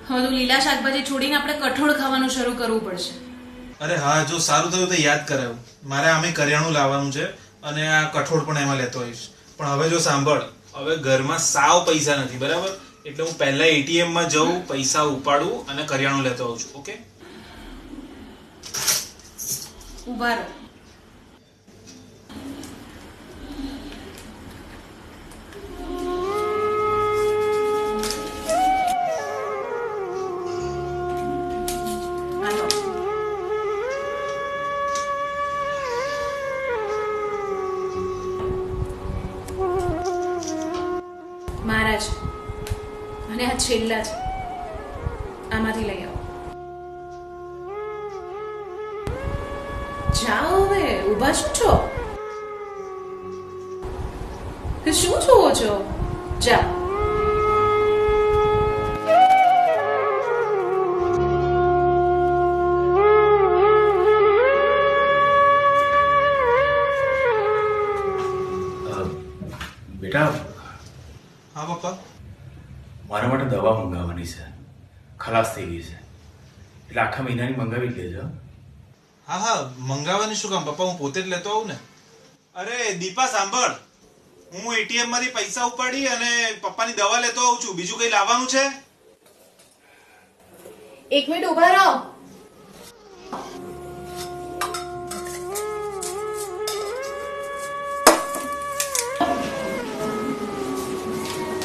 હવે તો લીલા શાકભાજી છોડીને આપણે કઠોળ ખાવાનું શરૂ કરવું પડશે. અરે હા, જો સારું થયું તો યાદ કરાયું. મારે આમે કરિયાણું લાવવાનું છે અને આ કઠોળ પણ એમાં લેતો આવીશ. પણ હવે જો સાંભળ, હવે ઘરમાં સાવ પૈસા નથી, બરાબર? એટલે હું પહેલા એટીએમ માં જઉં, પૈસા ઉપાડું અને કરિયાણું લેતો આવું છું. ઓકે? ઉભા રહો. મારા છે અને આ છેલ્લા છે, આમાંથી લઈ આવો. જાઓ હવે, ઊભા શું છો? શું જોવો છો? જાઓ. બેટા, હા પપ્પા. મારા માટે દવા મંગાવવાની છે, ખલાસ થઈ ગઈ છે, એટલે આખા મહિનાની મંગાવી જ લેજો. હા હા, મંગાવવાની શું કામ પપ્પા, હું પોતે જ લેતો આવું ને. અરે દીપા સાંભળ, હું એટીએમ માંથી પૈસા ઉપાડી અને પપ્પાની દવા લેતો આવું છું. બીજું કઈ લાવવાનું છે? એક મિનિટ ઊભા રહો.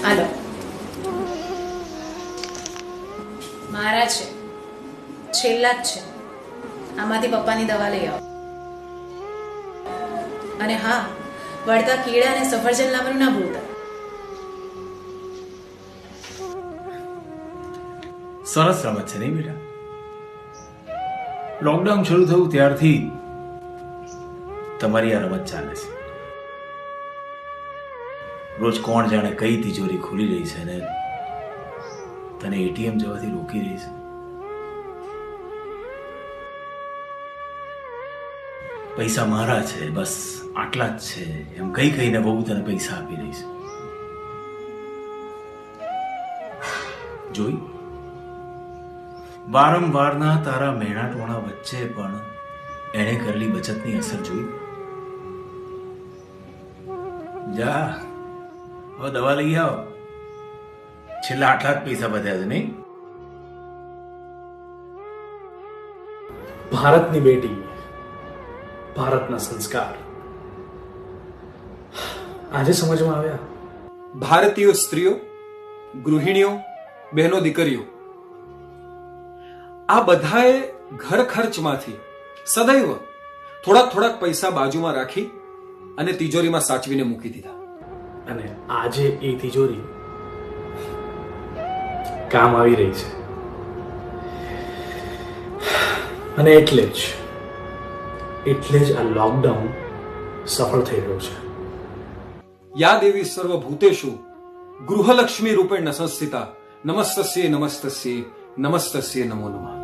હાલો, મારા છે, છેલ્લા જ છે, આમાંથી પપ્પાની દવા લઈ આવો. અને હા, વળતા કીડા અને સફરજન લાવવાનું ના ભૂલતા. સરસ રમત છે નહીં બેટા? લોકડાઉન શરૂ થયું ત્યારથી તમારી આ રમત ચાલે છે. રોજ કોણ જાણે કઈ તિજોરી ખુલી રહી છે ને તને એટીએમ જવાથી રોકી રહી છે. પૈસા મારા છે, બસ આટલા જ છે એમ કઈ કહીને બહુ તને પૈસા આપી રહી છે. જોઈ, વારંવારના તારા મેણા ટોણા વચ્ચે પણ એણે કરેલી બચતની અસર જોઈ. જા, હવે દવા લઈ આવો. છેલ્લા આટલા જ પૈસા વધ્યા છે નહીં? ભારતની બેટી, ભારતના સંસ્કાર આજે સમજમાં આવ્યા. ભારતીય સ્ત્રીઓ, ગૃહિણીઓ, બહેનો, દીકરીઓ આ બધાએ ઘર ખર્ચમાંથી સદૈવ થોડાક પૈસા બાજુમાં રાખી અને તિજોરીમાં સાચવીને મૂકી દીધા. અને આજે એ તિજોરી કામ આવી રહી છે. અને એટલે જ આ લોકડાઉન સફળ થઈ રહ્યું છે. યા દેવી સર્વભૂતેષુ ગૃહલક્ષ્મી રૂપેણ સંસ્થિતા નમસ્તસ્યે નમસ્તસ્યે નમસ્તસ્યે નમો નમઃ.